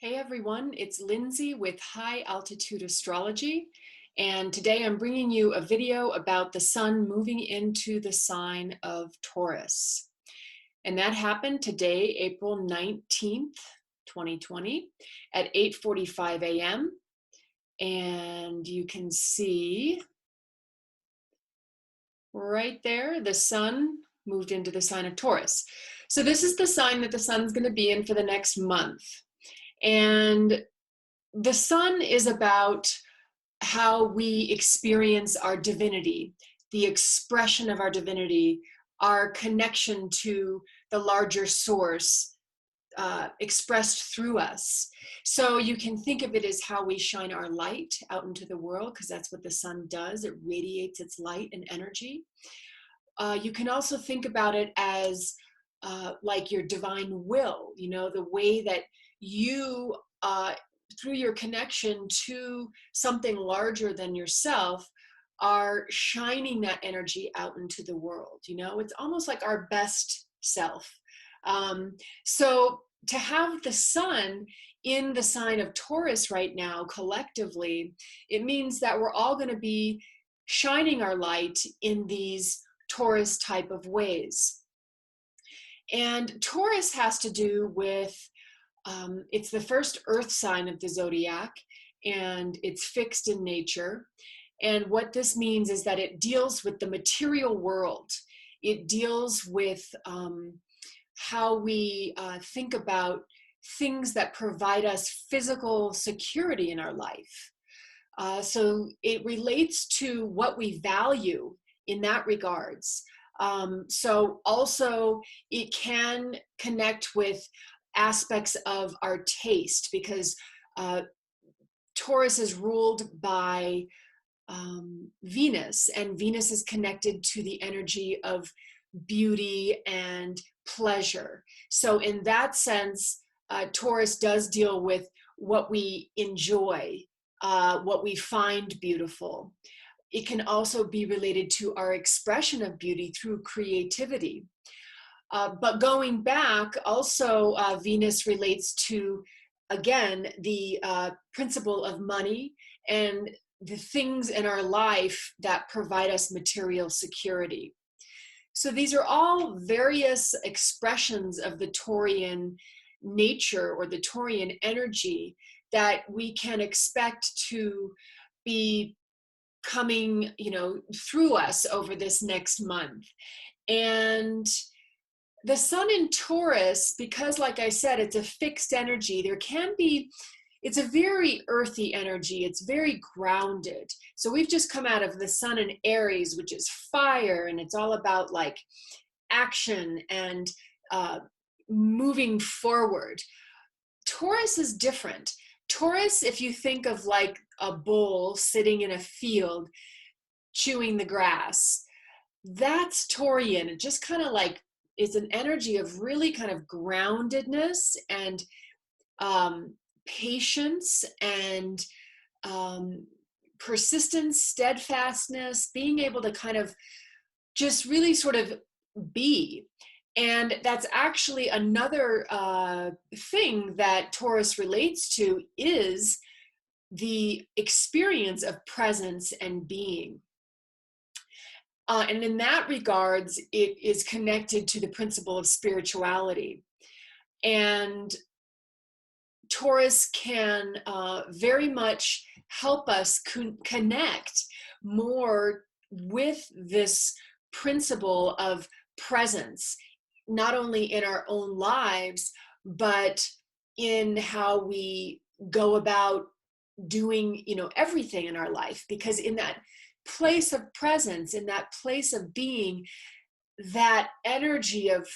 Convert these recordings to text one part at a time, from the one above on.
Hey everyone, it's Lindsay with High Altitude Astrology, and today I'm bringing you a video about the sun moving into the sign of Taurus. And that happened today, April 19th, 2020 at 8:45 a.m. And you can see right there, the sun moved into the sign of Taurus. So this is the sign that the sun's going to be in for the next month. And the sun is about how we experience our divinity, the expression of our divinity, our connection to the larger source expressed through us. So you can think of it as how we shine our light out into the world, because that's what the sun does. It radiates its light and energy. You can also think about it as like your divine will, the way that you, through your connection to something larger than yourself, are shining that energy out into the world. It's almost like our best self. So to have the sun in the sign of Taurus right now, collectively, it means that we're all going to be shining our light in these Taurus type of ways. And Taurus has to do with, it's the first earth sign of the zodiac, and it's fixed in nature. And what this means is that it deals with the material world. It deals with how we think about things that provide us physical security in our life. So it relates to what we value in that regards. So also it can connect with aspects of our taste, because Taurus is ruled by Venus, and Venus is connected to the energy of beauty and pleasure. So in that sense, Taurus does deal with what we enjoy, what we find beautiful. It can also be related to our expression of beauty through creativity. But going back, also Venus relates to, again, the principle of money and the things in our life that provide us material security. So these are all various expressions of the Taurian nature or the Taurian energy that we can expect to be coming, through us over this next month. And the sun in Taurus, because like I said, it's a fixed energy, it's a very earthy energy. It's very grounded. So we've just come out of the sun in Aries, which is fire, and it's all about like action and moving forward. Taurus is different. Taurus, if you think of like a bull sitting in a field chewing the grass, that's Taurian. It just kind of like is an energy of really kind of groundedness and patience and persistence, steadfastness, being able to kind of just really sort of be. And that's actually another thing that Taurus relates to, is the experience of presence and being. And in that regards, it is connected to the principle of spirituality. And Taurus can very much help us connect more with this principle of presence, not only in our own lives, but in how we go about doing, everything in our life. Because in that place of presence, in that place of being, that energy of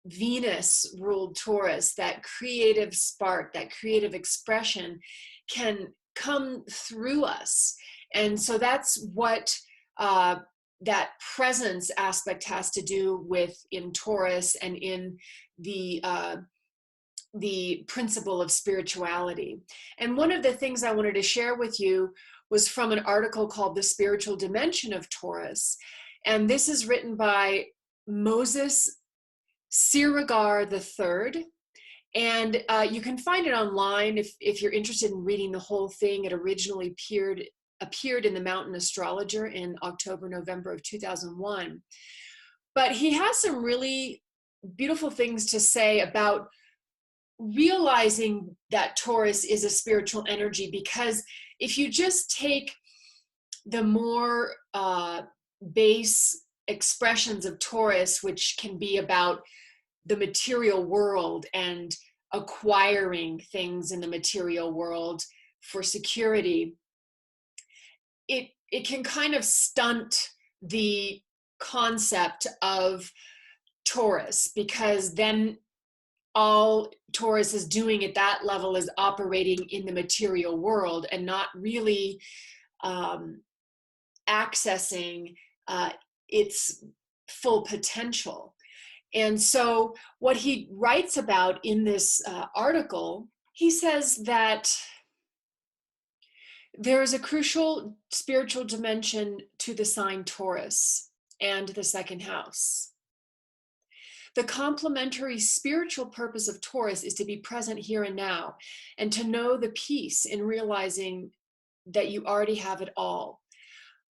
Venus ruled Taurus, that creative spark, that creative expression can come through us. And so that's what that presence aspect has to do with in Taurus and in the principle of spirituality. And one of the things I wanted to share with you was from an article called The Spiritual Dimension of Taurus. And this is written by Moses Sirigar III, And you can find it online if you're interested in reading the whole thing. It originally appeared in the Mountain Astrologer in October, November of 2001. But he has some really beautiful things to say about realizing that Taurus is a spiritual energy, because if you just take the more base expressions of Taurus, which can be about the material world and acquiring things in the material world for security, it can kind of stunt the concept of Taurus, because then all Taurus is doing at that level is operating in the material world and not really accessing its full potential. And so what he writes about in this article, he says that there is a crucial spiritual dimension to the sign Taurus and the second house. The complementary spiritual purpose of Taurus is to be present here and now, and to know the peace in realizing that you already have it all.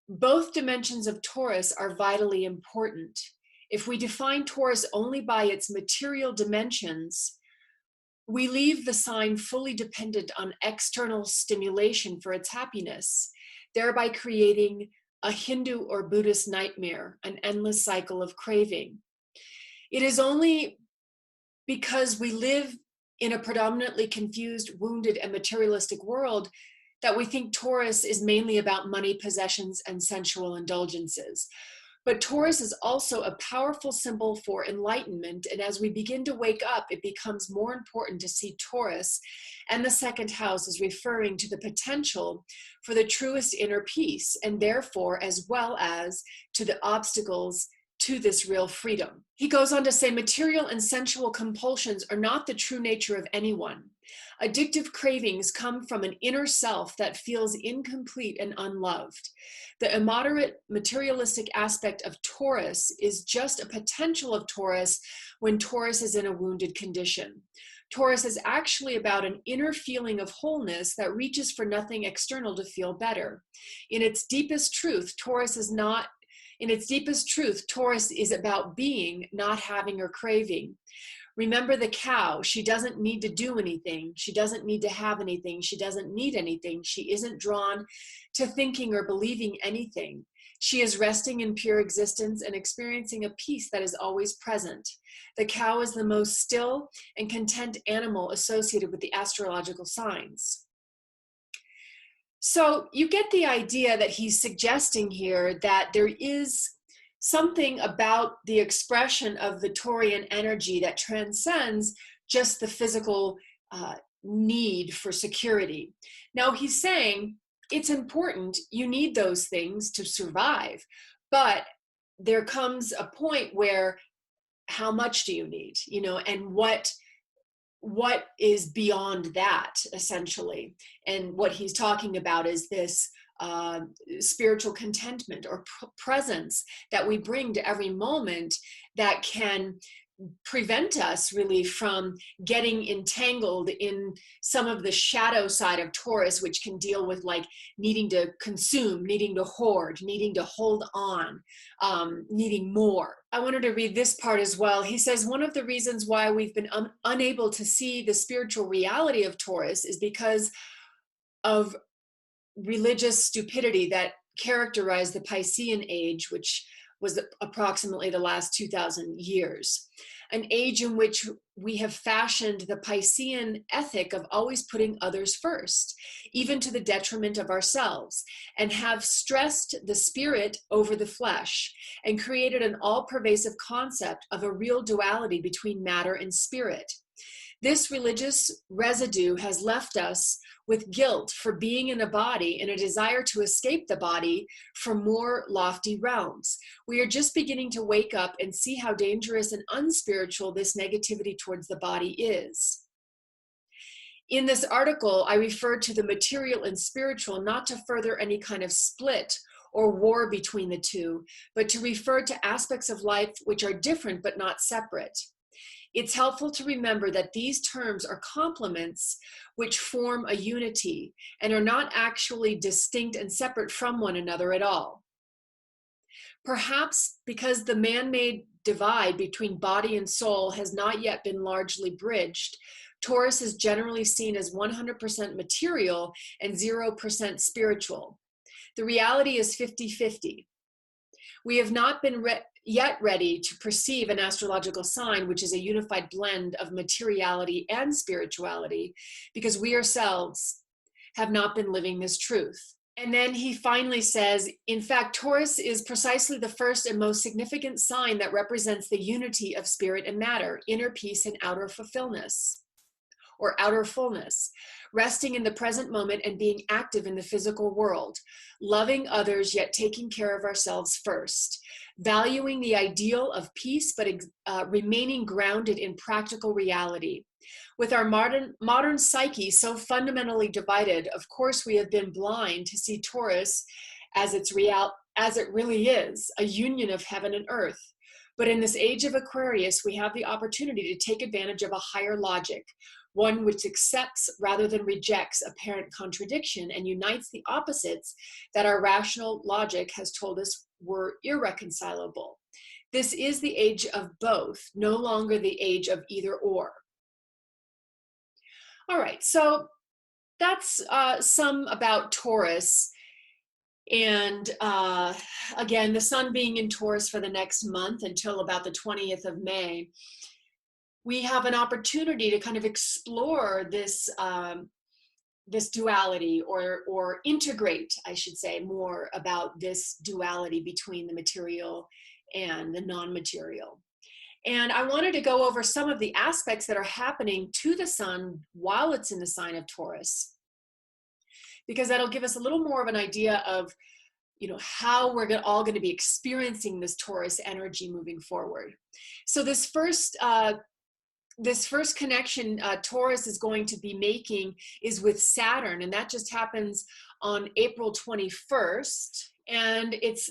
Both dimensions of Taurus are vitally important. If we define Taurus only by its material dimensions, we leave the sign fully dependent on external stimulation for its happiness, thereby creating a Hindu or Buddhist nightmare, an endless cycle of craving. It is only because we live in a predominantly confused, wounded, and materialistic world that we think Taurus is mainly about money, possessions, and sensual indulgences. But Taurus is also a powerful symbol for enlightenment, and as we begin to wake up, it becomes more important to see Taurus and the second house as referring to the potential for the truest inner peace, and therefore as well as to the obstacles to this real freedom. He goes on to say, material and sensual compulsions are not the true nature of anyone. Addictive cravings come from an inner self that feels incomplete and unloved. The immoderate materialistic aspect of Taurus is just a potential of Taurus when Taurus is in a wounded condition. Taurus is actually about an inner feeling of wholeness that reaches for nothing external to feel better. In its deepest truth, Taurus is about being, not having or craving. Remember the cow. She doesn't need to do anything. She doesn't need to have anything. She doesn't need anything. She isn't drawn to thinking or believing anything. She is resting in pure existence and experiencing a peace that is always present. The cow is the most still and content animal associated with the astrological signs. So you get the idea that he's suggesting here that there is something about the expression of the Taurian energy that transcends just the physical need for security. Now he's saying it's important, you need those things to survive, but there comes a point where how much do you need, and what is beyond that, essentially. And what he's talking about is this spiritual contentment or presence that we bring to every moment that can prevent us really from getting entangled in some of the shadow side of Taurus, which can deal with like needing to consume, needing to hoard, needing to hold on, needing more. I wanted to read this part as well. He says, one of the reasons why we've been unable to see the spiritual reality of Taurus is because of religious stupidity that characterized the Piscean age, which was approximately the last 2,000 years, an age in which we have fashioned the Piscean ethic of always putting others first, even to the detriment of ourselves, and have stressed the spirit over the flesh and created an all-pervasive concept of a real duality between matter and spirit. This religious residue has left us with guilt for being in a body and a desire to escape the body for more lofty realms. We are just beginning to wake up and see how dangerous and unspiritual this negativity towards the body is. In this article, I refer to the material and spiritual not to further any kind of split or war between the two, but to refer to aspects of life which are different but not separate. It's helpful to remember that these terms are complements which form a unity and are not actually distinct and separate from one another at all. Perhaps because the man-made divide between body and soul has not yet been largely bridged, Taurus is generally seen as 100% material and 0% spiritual. The reality is 50-50. We have not been yet ready to perceive an astrological sign which is a unified blend of materiality and spirituality, because we ourselves have not been living this truth. And then he finally says, in fact, Taurus is precisely the first and most significant sign that represents the unity of spirit and matter, inner peace and outer fulfillment, or outer fullness, resting in the present moment and being active in the physical world, loving others yet taking care of ourselves first, valuing the ideal of peace but remaining grounded in practical reality. With our modern psyche so fundamentally divided, of course we have been blind to see Taurus as it really is, a union of heaven and earth. But in this age of Aquarius, we have the opportunity to take advantage of a higher logic, one which accepts rather than rejects apparent contradiction and unites the opposites that our rational logic has told us were irreconcilable. This is the age of both, no longer the age of either or. All right, so that's some about Taurus. And again, the sun being in Taurus for the next month until about the 20th of May, we have an opportunity to kind of explore this this duality, or integrate, I should say, more about this duality between the material and the non-material. And I wanted to go over some of the aspects that are happening to the sun while it's in the sign of Taurus, because that'll give us a little more of an idea of, how we're all going to be experiencing this Taurus energy moving forward. So this first connection Taurus is going to be making is with Saturn, and that just happens on April 21st. And it's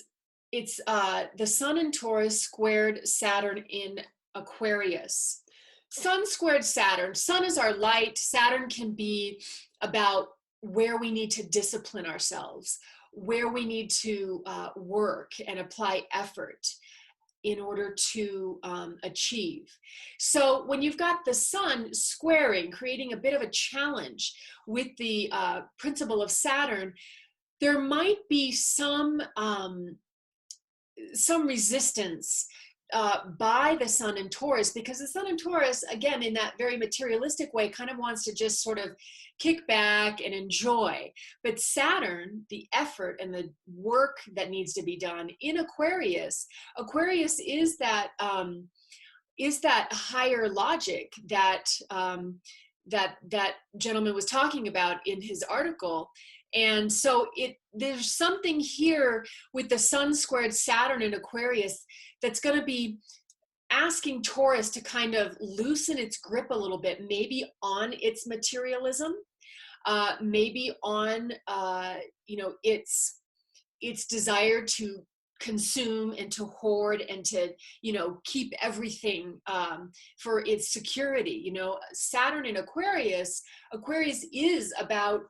the sun in Taurus squared Saturn in Aquarius. Sun squared Saturn. Sun is our light. Saturn can be about where we need to discipline ourselves, where we need to work and apply effort in order to achieve. So when you've got the sun squaring, creating a bit of a challenge with the principle of Saturn, there might be some resistance by the sun in Taurus, because the sun in Taurus, again, in that very materialistic way, kind of wants to just sort of kick back and enjoy. But Saturn, the effort and the work that needs to be done in Aquarius is that higher logic that that gentleman was talking about in his article. And so there's something here with the sun squared Saturn in Aquarius that's going to be asking Taurus to kind of loosen its grip a little bit, maybe on its materialism, maybe on its desire to consume and to hoard and to keep everything for its security. Saturn in Aquarius is about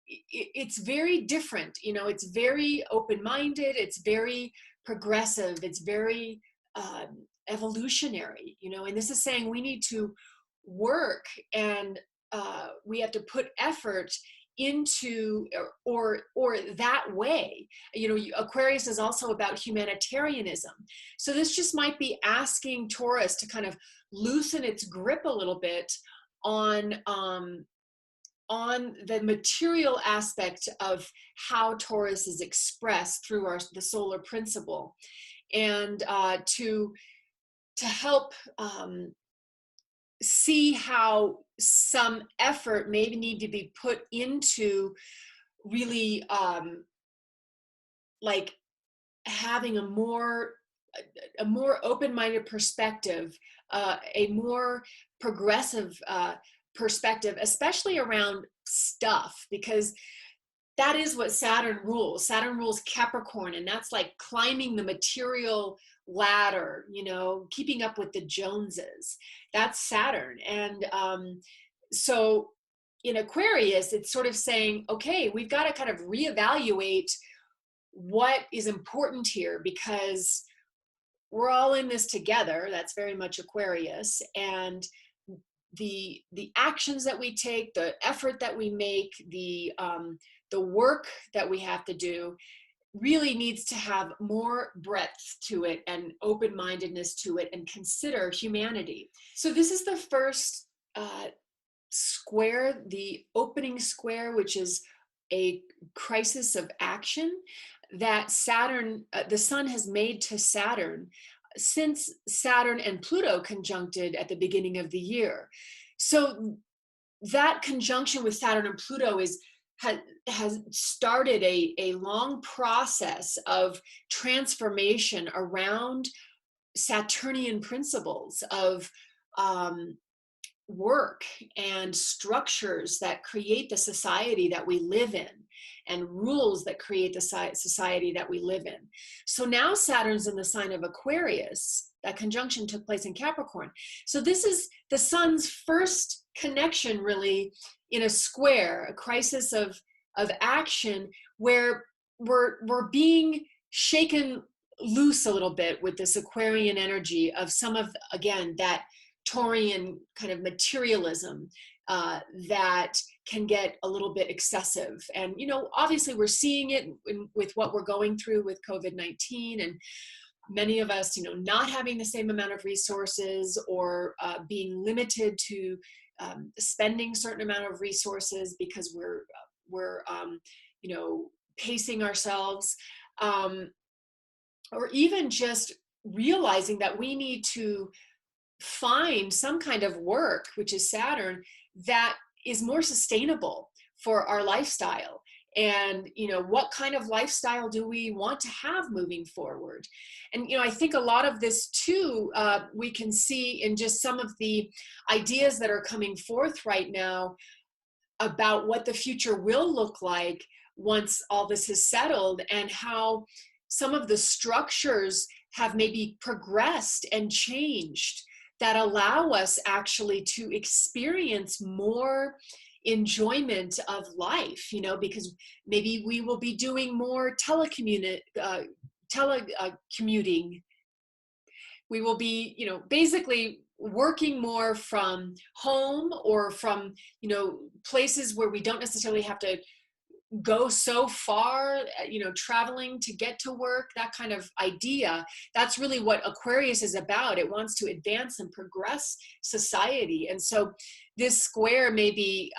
it's very different. It's very open-minded, it's very progressive, it's very evolutionary, and this is saying we need to work, and we have to put effort into or that way. Aquarius is also about humanitarianism. So this just might be asking Taurus to kind of loosen its grip a little bit on the material aspect of how Taurus is expressed through the solar principle, and to help see how some effort maybe need to be put into really like having a more open-minded perspective, a more progressive perspective, especially around stuff, because that is what Saturn rules. Saturn rules Capricorn, and that's like climbing the material ladder, keeping up with the Joneses. That's Saturn. And so in Aquarius, it's sort of saying, okay, we've got to kind of reevaluate what is important here, because we're all in this together. That's very much Aquarius. And the actions that we take, the effort that we make, the work that we have to do really needs to have more breadth to it and open-mindedness to it, and consider humanity. So this is the first square, the opening square, which is a crisis of action that Saturn, the sun has made to Saturn since Saturn and Pluto conjuncted at the beginning of the year. So that conjunction with Saturn and Pluto has started a long process of transformation around Saturnian principles of work and structures that create the society that we live in, and rules that create the society that we live in. So now Saturn's in the sign of Aquarius. That conjunction took place in Capricorn. So this is the sun's first connection, really, in a square, a crisis of action, where we're being shaken loose a little bit with this Aquarian energy of some of, again, that Taurian kind of materialism that can get a little bit excessive. And, obviously we're seeing it with what we're going through with COVID-19, and many of us, not having the same amount of resources, or being limited to spending certain amount of resources because we're pacing ourselves, or even just realizing that we need to find some kind of work, which is Saturn, that is more sustainable for our lifestyle. And what kind of lifestyle do we want to have moving forward? And I think a lot of this too, we can see in just some of the ideas that are coming forth right now about what the future will look like once all this is settled, and how some of the structures have maybe progressed and changed that allow us actually to experience more enjoyment of life, because maybe we will be doing more telecommuting. We will be, basically working more from home, or from, places where we don't necessarily have to go so far, traveling to get to work, that kind of idea. That's really what Aquarius is about. It wants to advance and progress society. And so this square may be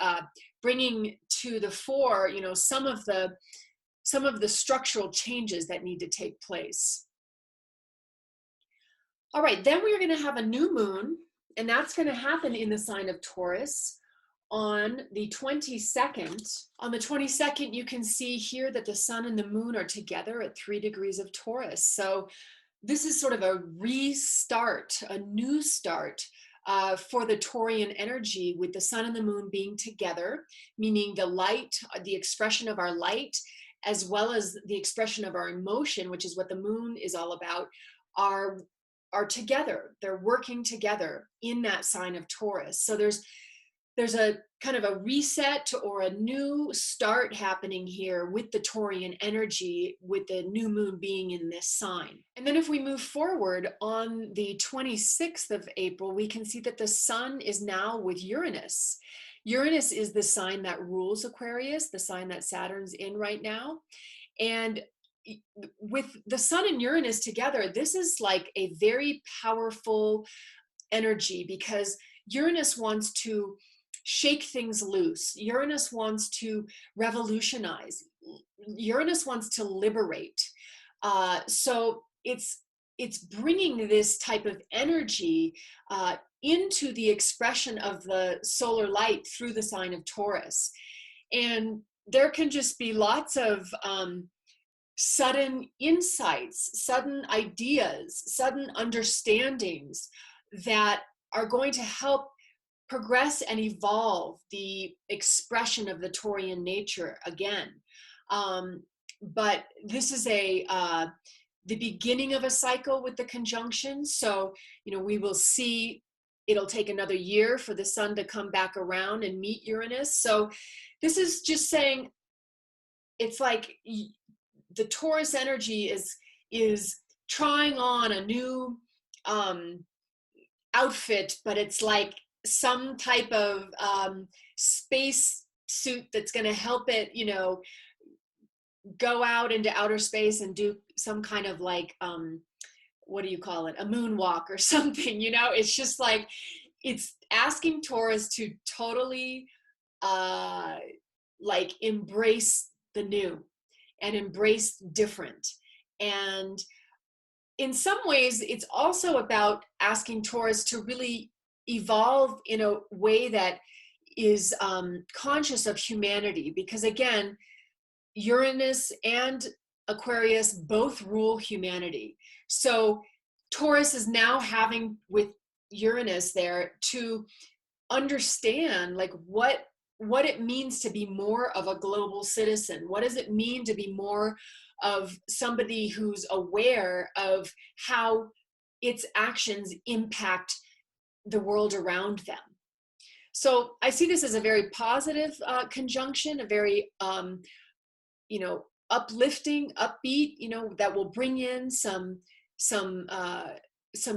bringing to the fore, some of the structural changes that need to take place. All right, then we're going to have a new moon, and that's going to happen in the sign of Taurus on the 22nd. On the 22nd, you can see here that the sun and the moon are together at 3 degrees of Taurus. So this is sort of a restart, a new start for the Taurian energy, with the sun and the moon being together, meaning the light, the expression of our light, as well as the expression of our emotion, which is what the moon is all about, are together. They're working together in that sign of Taurus. So there's a kind of a reset or a new start happening here with the Taurian energy, with the new moon being in this sign. And then if we move forward on the 26th of April, we can see that the sun is now with Uranus. Uranus is the sign that rules Aquarius, the sign that Saturn's in right now. And with the sun and Uranus together, this is like a very powerful energy, because Uranus wants to shake things loose. Uranus wants to revolutionize. Uranus wants to liberate. So it's bringing this type of energy into the expression of the solar light through the sign of Taurus. And there can just be lots of sudden insights, sudden ideas, sudden understandings that are going to help progress and evolve the expression of the Taurian nature again. But this is the beginning of a cycle with the conjunction. So, we will see it'll take another year for the sun to come back around and meet Uranus. So this is just saying, it's like the Taurus energy is trying on a new outfit, but it's like some type of space suit that's going to help it, go out into outer space and do some kind of like what do you call it, a moonwalk or something. It's just like, it's asking Taurus to totally like embrace the new and embrace different. And in some ways, it's also about asking Taurus to really evolve in a way that is conscious of humanity, because again, Uranus and Aquarius both rule humanity. So Taurus is now having, with Uranus there, to understand like what it means to be more of a global citizen. What does it mean to be more of somebody who's aware of how its actions impact the world around them? So I see this as a very positive conjunction, a very uplifting, upbeat, that will bring in some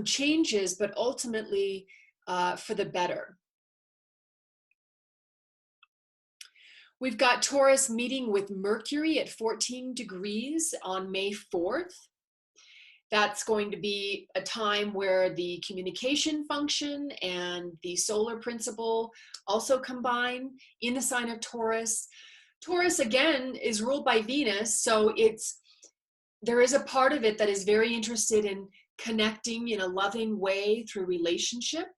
changes, but ultimately for the better. We've got Taurus meeting with Mercury at 14 degrees on May 4th. That's going to be a time where the communication function and the solar principle also combine in the sign of Taurus. Taurus, again, is ruled by Venus, so there is a part of it that is very interested in connecting in a loving way through relationship.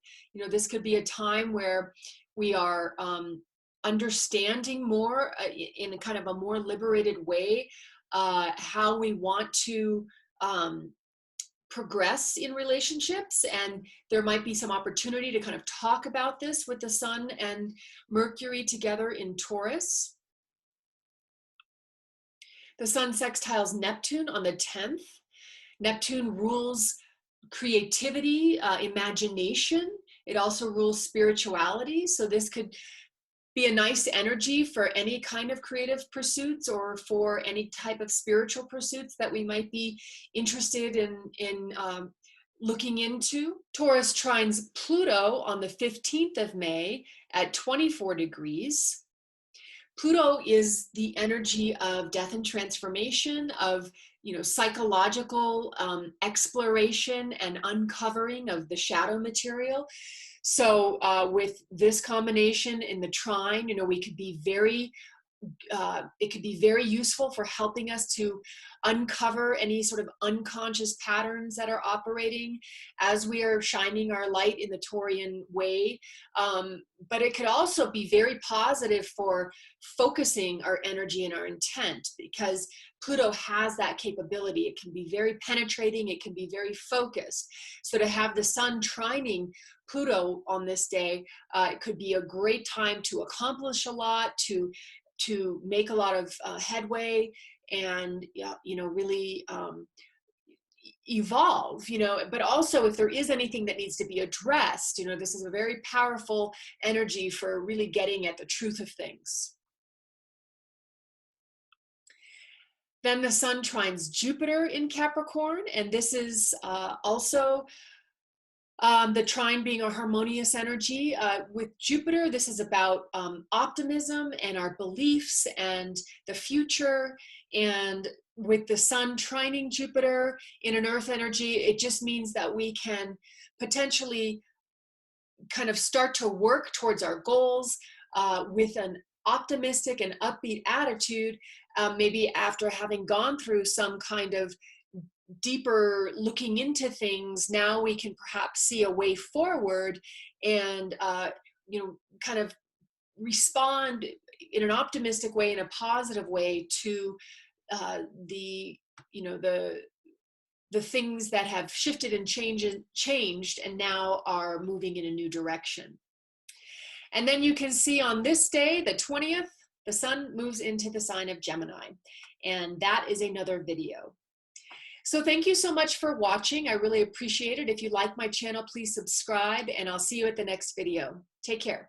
This could be a time where we are understanding more in a kind of a more liberated way how we want to progress in relationships, and there might be some opportunity to kind of talk about this with the Sun and Mercury together in Taurus. The Sun sextiles Neptune on the 10th. Neptune rules creativity, imagination. It also rules spirituality. So this could be a nice energy for any kind of creative pursuits or for any type of spiritual pursuits that we might be interested in looking into. Taurus trines Pluto on the 15th of May at 24 degrees. Pluto is the energy of death and transformation, of psychological exploration and uncovering of the shadow material. So with this combination in the trine, we could be it could be very useful for helping us to uncover any sort of unconscious patterns that are operating as we are shining our light in the Taurian way. But it could also be very positive for focusing our energy and our intent, because Pluto has that capability. It can be very penetrating. It can be very focused. So to have the Sun trining Pluto on this day, it could be a great time to accomplish a lot, to make a lot of headway, and really evolve. But also, if there is anything that needs to be addressed, this is a very powerful energy for really getting at the truth of things. Then the Sun trines Jupiter in Capricorn, and this is also the trine being a harmonious energy. With Jupiter, this is about optimism and our beliefs and the future. And with the Sun trining Jupiter in an earth energy, it just means that we can potentially kind of start to work towards our goals with an optimistic and upbeat attitude, maybe after having gone through some kind of deeper looking into things. Now we can perhaps see a way forward and kind of respond in an optimistic way, in a positive way, to the things that have shifted and changed and now are moving in a new direction. And then you can see on this day, the 20th, the Sun moves into the sign of Gemini, and that is another video. So thank you so much for watching. I really appreciate it. If you like my channel, please subscribe, and I'll see you at the next video. Take care.